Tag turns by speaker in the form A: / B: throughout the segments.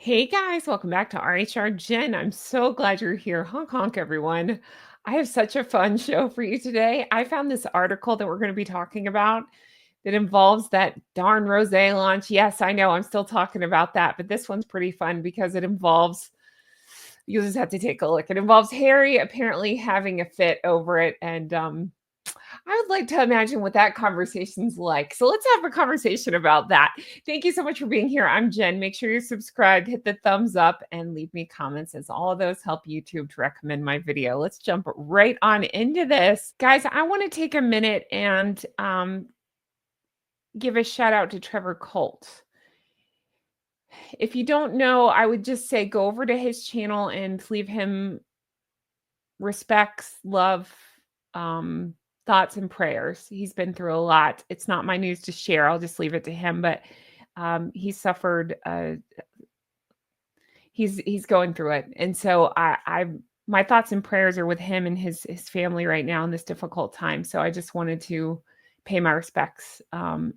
A: Hey guys, welcome back to RHR Jen. I'm so glad you're here. Honk honk, everyone. I have such a fun show for you today. I found this article that we're going to be talking about that involves that darn rose launch. Yes, I know I'm still talking about that, but this one's pretty fun because it involves, you'll just have to take a look. It involves Harry apparently having a fit over it. And I would like to imagine what that conversation's like. So let's have a conversation about that. Thank you so much for being here. I'm Jen. Make sure you're subscribed, hit the thumbs up, and leave me comments, as all of those help YouTube to recommend my video. Let's jump right on into this. Guys, I want to take a minute and give a shout out to Trevor Colt. If you don't know, I would just say go over to his channel and leave him respects, love, thoughts and prayers. He's been through a lot. It's not my news to share. I'll just leave it to him. But he suffered. He's going through it, and so I my thoughts and prayers are with him and his family right now in this difficult time. So I just wanted to pay my respects and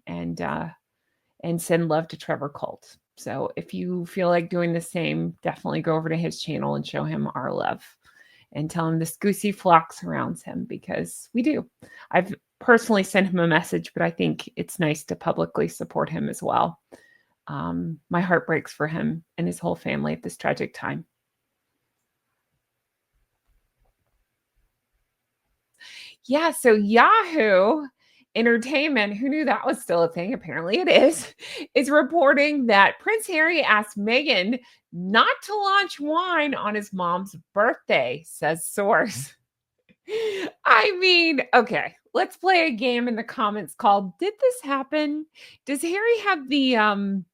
A: send love to Trevor Colt. So if you feel like doing the same, definitely go over to his channel and show him our love and tell him this goosey flock surrounds him, because we do. I've personally sent him a message, but I think it's nice to publicly support him as well. My heart breaks for him and his whole family at this tragic time. Yeah, so Yahoo Entertainment, who knew that was still a thing? Apparently it is reporting that Prince Harry asked Meghan not to launch wine on his mom's birthday, says source. I mean, okay, let's play a game in the comments called Did This Happen? Does Harry have the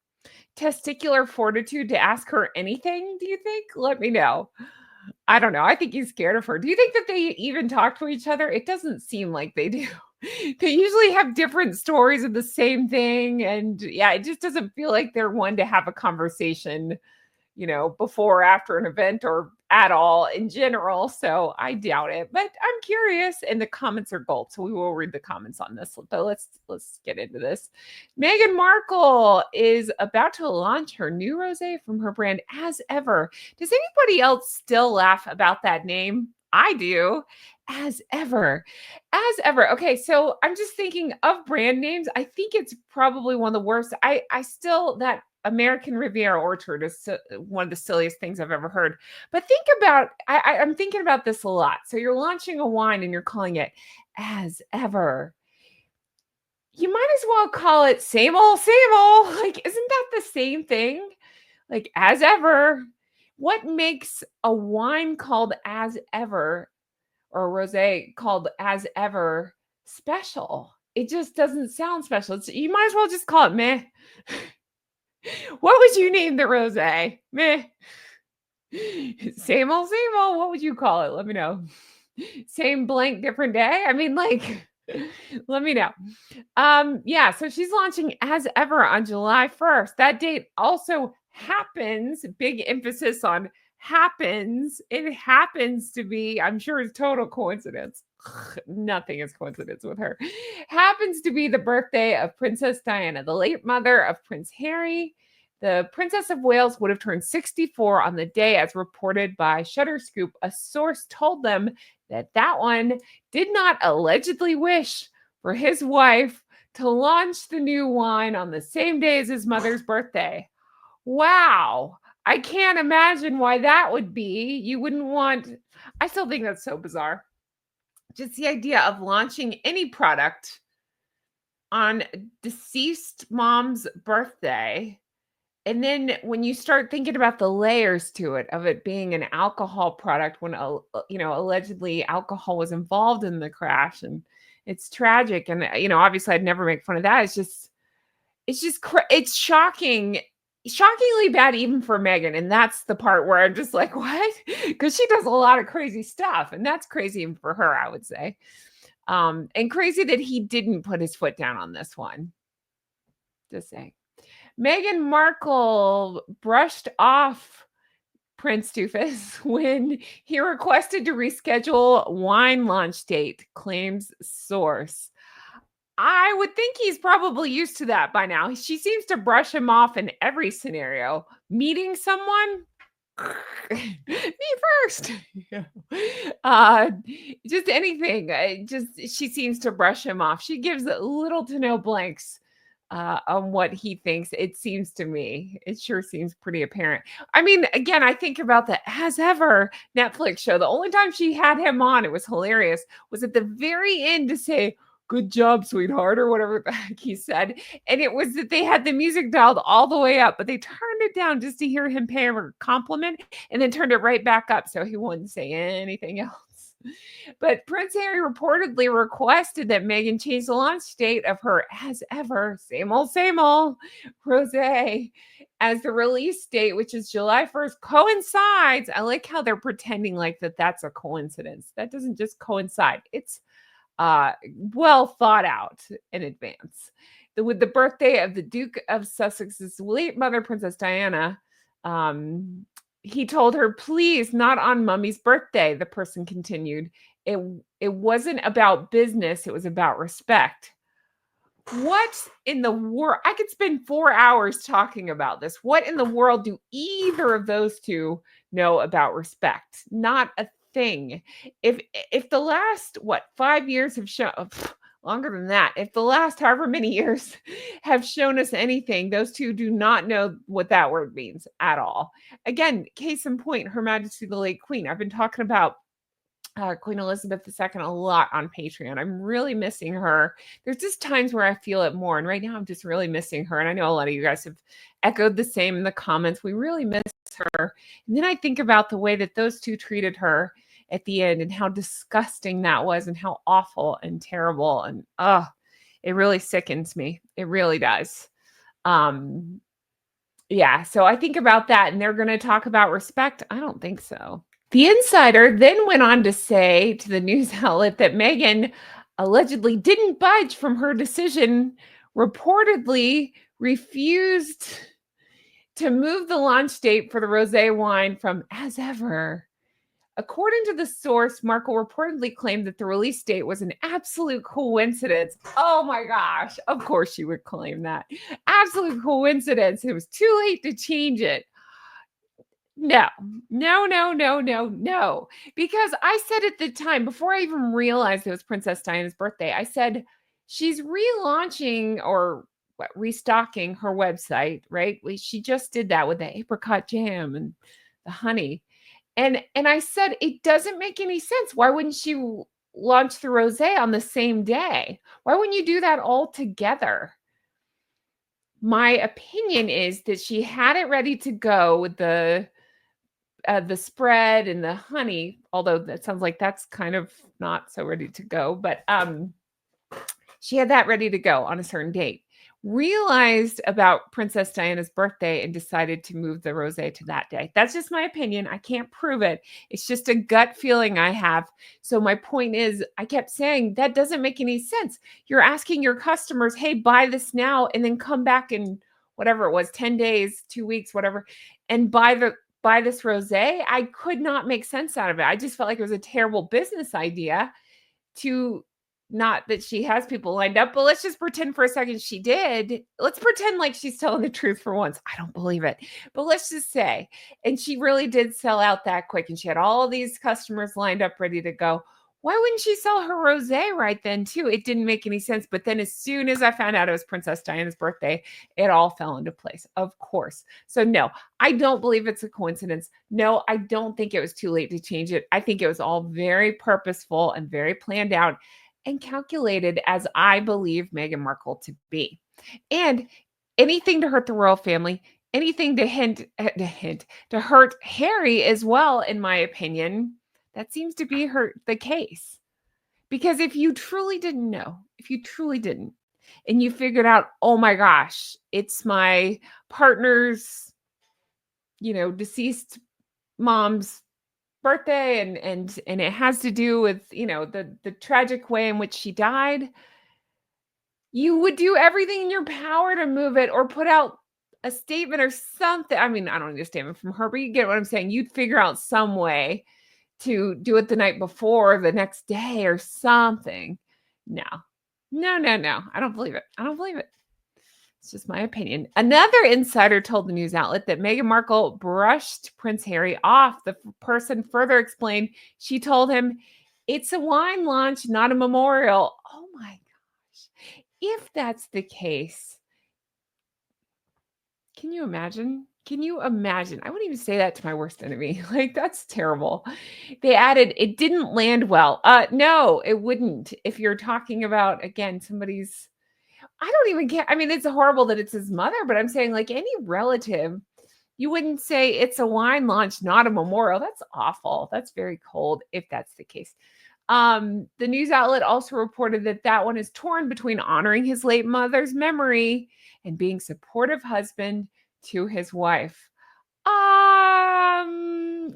A: testicular fortitude to ask her anything, do you think? Let me know. I don't know. I think he's scared of her. Do you think that they even talk to each other? It doesn't seem like they do. They usually have different stories of the same thing. And yeah, it just doesn't feel like they're one to have a conversation, before or after an event or at all in general. So I doubt it, but I'm curious. And the comments are gold, so we will read the comments on this. But let's get into this. Meghan Markle is about to launch her new rosé from her brand As Ever. Does anybody else still laugh about that name? I do. As Ever. As Ever. Okay, so I'm just thinking of brand names. I think it's probably one of the worst. I still, that American Riviera Orchard is one of the silliest things I've ever heard. But think about, I'm thinking about this a lot. So you're launching a wine and you're calling it As Ever. You might as well call it same old, same old. Like, isn't that the same thing? Like, As Ever. What makes a wine called As Ever, or a rosé called As Ever, special? It just doesn't sound special. You might as well just call it meh. What would you name the rosé? Meh. Same old, same old. What would you call it? Let me know. Same blank, different day. I mean, like, let me know. Yeah, so she's launching As Ever on July 1st. That date also happens, big emphasis on happens. It happens to be, I'm sure it's total coincidence. Nothing is coincidence with her. Happens to be the birthday of Princess Diana, the late mother of Prince Harry. The Princess of Wales would have turned 64 on the day, as reported by Shutterscoop. A source told them that one did not allegedly wish for his wife to launch the new wine on the same day as his mother's birthday. Wow. I can't imagine why that would be. You wouldn't want, I still think that's so bizarre. Just the idea of launching any product on deceased mom's birthday. And then when you start thinking about the layers to it, of it being an alcohol product, when allegedly alcohol was involved in the crash, and it's tragic. And obviously I'd never make fun of that. It's shocking, shockingly bad even for Meghan. And that's the part where I'm just like, what? Because she does a lot of crazy stuff, and that's crazy even for her, I would say. And crazy that he didn't put his foot down on this one. Just saying. Meghan Markle brushed off Prince Doofus when he requested to reschedule wine launch date, claims source. I would think he's probably used to that by now. She seems to brush him off in every scenario. Meeting someone, me first. Yeah. Uh, just anything. Just she seems to brush him off. She gives little to no blanks on what he thinks. It seems to me. It sure seems pretty apparent. I mean, again, I think about the As Ever Netflix show. The only time she had him on, it was hilarious, was at the very end to say, "Good job, sweetheart," or whatever the heck he said. And it was that they had the music dialed all the way up, but they turned it down just to hear him pay her a compliment and then turned it right back up so he wouldn't say anything else. But Prince Harry reportedly requested that Meghan change the launch date of her As Ever, same old, rosé as the release date, which is July 1st, coincides. I like how they're pretending like that's a coincidence. That doesn't just coincide. It's uh, well thought out in advance. With the birthday of the Duke of Sussex's late mother, Princess Diana, um, he told her, "Please, not on Mummy's birthday." The person continued, "It it wasn't about business; it was about respect." What in the world? I could spend 4 hours talking about this. What in the world do either of those two know about respect? Not a thing. If the last 5 years have shown longer than that, if the last however many years have shown us anything, those two do not know what that word means at all. Again, case in point, Her Majesty the late Queen. I've been talking about Queen Elizabeth II a lot on Patreon. I'm really missing her. There's just times where I feel it more. And right now I'm just really missing her. And I know a lot of you guys have echoed the same in the comments. We really miss her. And then I think about the way that those two treated her at the end and how disgusting that was and how awful and terrible. And it really sickens me. It really does. Yeah. So I think about that and they're going to talk about respect. I don't think so. The insider then went on to say to the news outlet that Meghan allegedly didn't budge from her decision, reportedly refused to move the launch date for the rosé wine from As Ever. According to the source, Markle reportedly claimed that the release date was an absolute coincidence. Oh my gosh, of course she would claim that. Absolute coincidence. It was too late to change it. No, no. Because I said at the time, before I even realized it was Princess Diana's birthday, I said she's relaunching or restocking her website, right? She just did that with the apricot jam and the honey. And I said it doesn't make any sense. Why wouldn't she launch the rosé on the same day? Why wouldn't you do that all together? My opinion is that she had it ready to go with the spread and the honey, although that sounds like that's kind of not so ready to go, but she had that ready to go on a certain date. Realized about Princess Diana's birthday and decided to move the rosé to that day. That's just my opinion. I can't prove it. It's just a gut feeling I have. So my point is, I kept saying that doesn't make any sense. You're asking your customers, "Hey, buy this now," and then come back in whatever it was, 10 days, 2 weeks, whatever, and buy this rosé. I could not make sense out of it. I just felt like it was a terrible business idea to not that she has people lined up, but let's just pretend for a second she did. Let's pretend like she's telling the truth for once. I don't believe it, but let's just say, and she really did sell out that quick and she had all these customers lined up ready to go. Why wouldn't she sell her rosé right then too? It didn't make any sense. But then as soon as I found out it was Princess Diana's birthday, it all fell into place, of course. So no, I don't believe it's a coincidence. No, I don't think it was too late to change it. I think it was all very purposeful and very planned out and calculated, as I believe Meghan Markle to be. And anything to hurt the royal family, anything to hurt Harry as well, in my opinion, that seems to be the case. Because if you truly didn't know, if you truly didn't, and you figured out, "Oh my gosh, it's my partner's, deceased mom's birthday and it has to do with, the tragic way in which she died," you would do everything in your power to move it or put out a statement or something. I mean, I don't need a statement from her, but you get what I'm saying. You'd figure out some way to do it the night before, the next day or something. No, No, no, no. I don't believe it. I don't believe it. It's just my opinion. Another insider told the news outlet that Meghan Markle brushed Prince Harry off. The person further explained she told him, "It's a wine launch, not a memorial." Oh my gosh. If that's the case, can you imagine? Can you imagine? I wouldn't even say that to my worst enemy. Like, that's terrible. They added, "It didn't land well." No, it wouldn't. If you're talking about, again, somebody's, I don't even care. I mean, it's horrible that it's his mother, but I'm saying, like, any relative, you wouldn't say it's a wine launch, not a memorial. That's awful. That's very cold if that's the case. The news outlet also reported that that one is torn between honoring his late mother's memory and being supportive husband to his wife.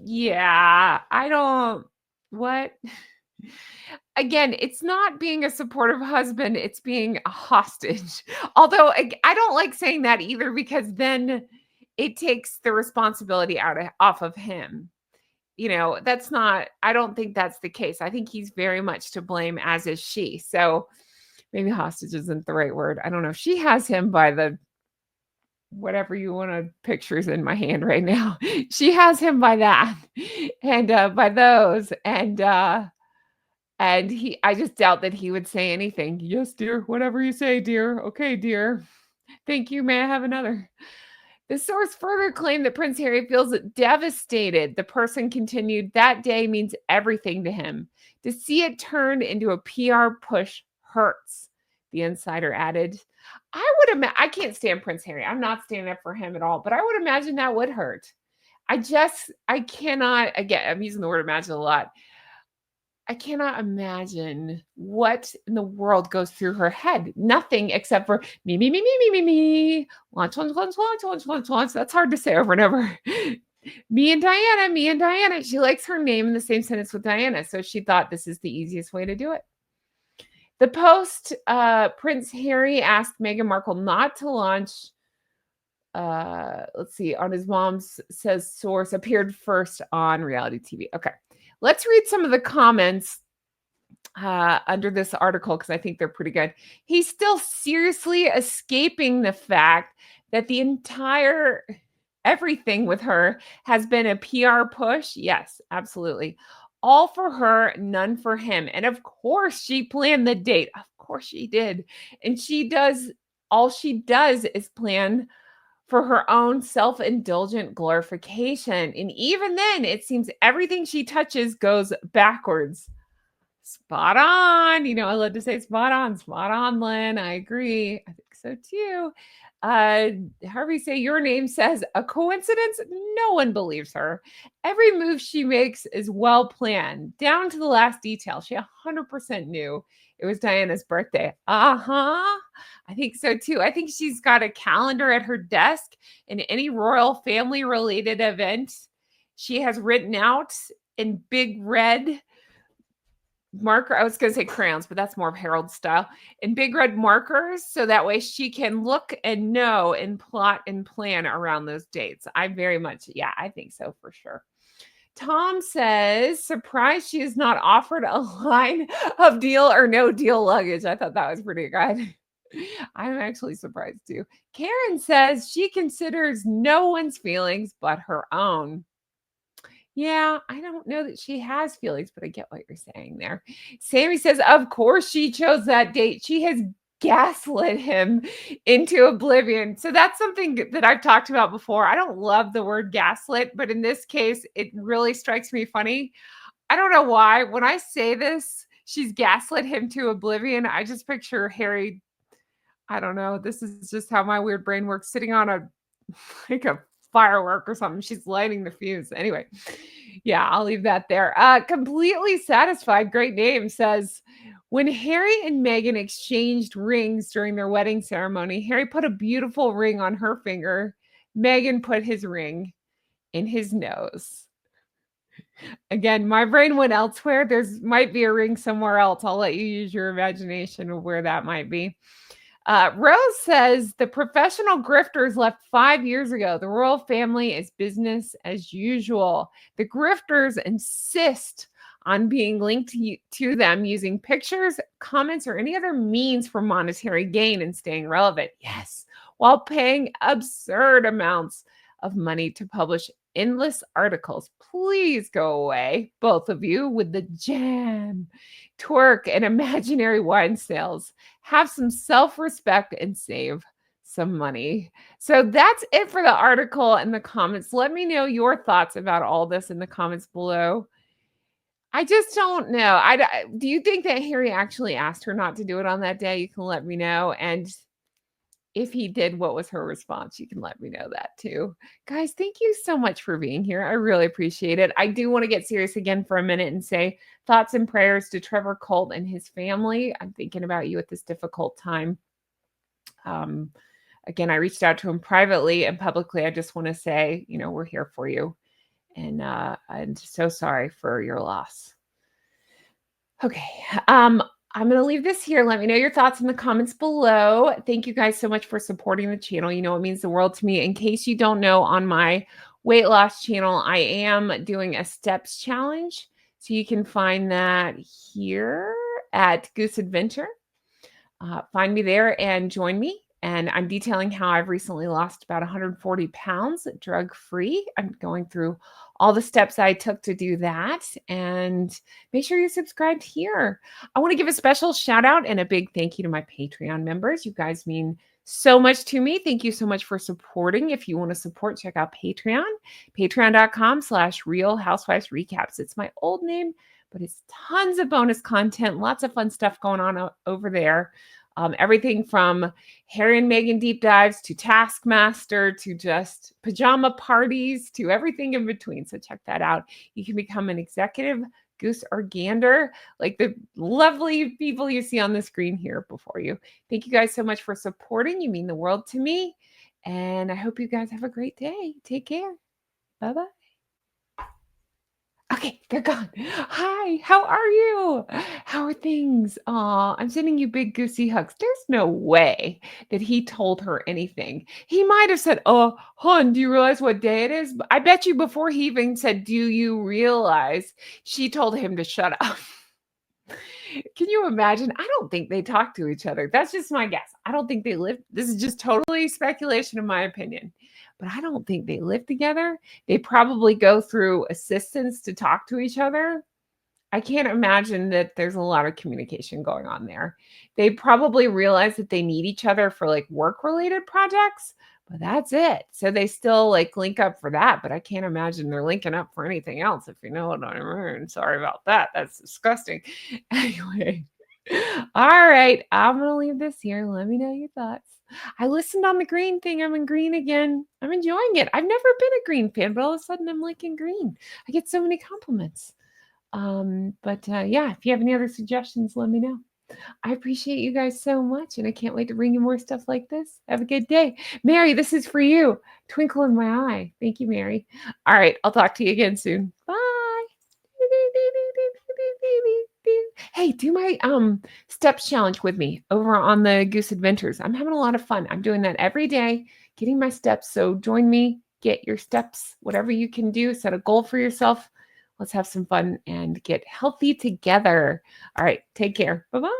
A: Yeah, I don't, what? Again, it's not being a supportive husband, it's being a hostage. Although I don't like saying that either, because then it takes the responsibility off of him. That's not, I don't think that's the case. I think he's very much to blame, as is she. So maybe hostage isn't the right word. I don't know. She has him by the, whatever you want to, pictures in my hand right now. She has him by that, and by those, and I just doubt that he would say anything. "Yes, dear. Whatever you say, dear. Okay, dear. Thank you. May I have another?" The source further claimed that Prince Harry feels devastated. The person continued, "That day means everything to him. To see it turned into a PR push hurts." The insider added, I can't stand Prince Harry. I'm not standing up for him at all, but I would imagine that would hurt. I cannot, again, I'm using the word imagine a lot. I cannot imagine what in the world goes through her head. Nothing except for me, me, me, me, me, me, me. Launch, launch, launch, launch, launch, launch, launch. That's hard to say over and over. Me and Diana, me and Diana. She likes her name in the same sentence with Diana. So she thought this is the easiest way to do it. The Post, Prince Harry asked Meghan Markle not to launch, let's see, on his mom's, says source, appeared first on reality TV. Okay. Let's read some of the comments under this article, because I think they're pretty good. He's still seriously escaping the fact that the entire everything with her has been a PR push. Yes, absolutely. All for her, none for him. And of course, she planned the date. Of course, she did. And all she does is plan for her own self-indulgent glorification. And even then, it seems everything she touches goes backwards. Spot on. I love to say spot on, Lynn. I agree. I think so too. Harvey say your name says a coincidence. No one believes her. Every move she makes is well planned, down to the last detail. She 100% knew it was Diana's birthday. I think so too. I think she's got a calendar at her desk, and any royal family related event she has written out in big red marker. I was going to say crayons, but that's more of Harold style, in big red markers. So that way she can look and know and plot and plan around those dates. I very much, yeah, I think so for sure. Tom says, surprised she is not offered a line of deal or no deal luggage. I thought that was pretty good. I'm actually surprised too. Karen says she considers no one's feelings but her own. Yeah, I don't know that she has feelings, but I get what you're saying there. Sammy says, of course she chose that date. She has gaslit him into oblivion. So that's something that I've talked about before. I don't love the word gaslit, but in this case, it really strikes me funny. I don't know why. When I say this, she's gaslit him to oblivion, I just picture Harry. I don't know. This is just how my weird brain works, sitting on a like a firework or something. She's lighting the fuse. Anyway, yeah, I'll leave that there. Completely Satisfied, great name, says, when Harry and Meghan exchanged rings during their wedding ceremony, Harry put a beautiful ring on her finger. Meghan put his ring in his nose. Again, my brain went elsewhere. There's might be a ring somewhere else. I'll let you use your imagination of where that might be. Rose says the professional grifters left 5 years ago. The royal family is business as usual. The grifters insist on being linked to them using pictures, comments, or any other means for monetary gain and staying relevant. Yes, while paying absurd amounts of money to publish endless articles. Please go away, both of you, with the jam, twerk, and imaginary wine sales. Have some self respect and save some money. So that's it for the article and the comments. Let me know your thoughts about all this in the comments below. I just don't know. Do you think that Harry actually asked her not to do it on that day? You can let me know. And if he did, what was her response? You can let me know that too. Guys, thank you so much for being here. I really appreciate it. I do want to get serious again for a minute and say thoughts and prayers to Trevor, Colt, and his family. I'm thinking about you at this difficult time. Again, I reached out to him privately and publicly. I just want to say, we're here for you. And I'm so sorry for your loss. Okay. I'm going to leave this here. Let me know your thoughts in the comments below. Thank you guys so much for supporting the channel. It means the world to me. In case you don't know, on my weight loss channel, I am doing a steps challenge. So you can find that here at Goose Adventure. Find me there and join me. And I'm detailing how I've recently lost about 140 pounds drug-free. I'm going through all the steps I took to do that. And make sure you're subscribed here. I want to give a special shout out and a big thank you to my Patreon members. You guys mean so much to me. Thank you so much for supporting. If you want to support, check out Patreon, patreon.com/Real Housewives Recaps. It's my old name, but it's tons of bonus content, lots of fun stuff going on over there. Everything from Harry and Meghan deep dives to Taskmaster to just pajama parties to everything in between. So check that out. You can become an executive goose or gander, like the lovely people you see on the screen here before you. Thank you guys so much for supporting. You mean the world to me. And I hope you guys have a great day. Take care. Bye-bye. Okay, they're gone. Hi, how are you? How are things? Aw, I'm sending you big goosey hugs. There's no way that he told her anything. He might have said, "Oh, hon, do you realize what day it is?" I bet you before he even said, "Do you realize?" she told him to shut up. Can you imagine? I don't think they talk to each other. That's just my guess. I don't think they live. This is just totally speculation, in my opinion. But I don't think they live together. They probably go through assistants to talk to each other. I can't imagine that there's a lot of communication going on there. They probably realize that they need each other for like work-related projects, but that's it. So they still like link up for that, but I can't imagine they're linking up for anything else, if you know what I mean. Sorry about that. That's disgusting. Anyway. All right. I'm going to leave this here. Let me know your thoughts. I listened on the green thing. I'm in green again. I'm enjoying it. I've never been a green fan, but all of a sudden I'm liking green. I get so many compliments. Yeah, if you have any other suggestions, let me know. I appreciate you guys so much, and I can't wait to bring you more stuff like this. Have a good day. Mary, this is for you. Twinkle in my eye. Thank you, Mary. All right, I'll talk to you again soon. Bye. Hey, do my steps challenge with me over on the Goose Adventures. I'm having a lot of fun. I'm doing that every day, getting my steps. So join me, get your steps, whatever you can do, set a goal for yourself. Let's have some fun and get healthy together. All right, take care. Bye-bye.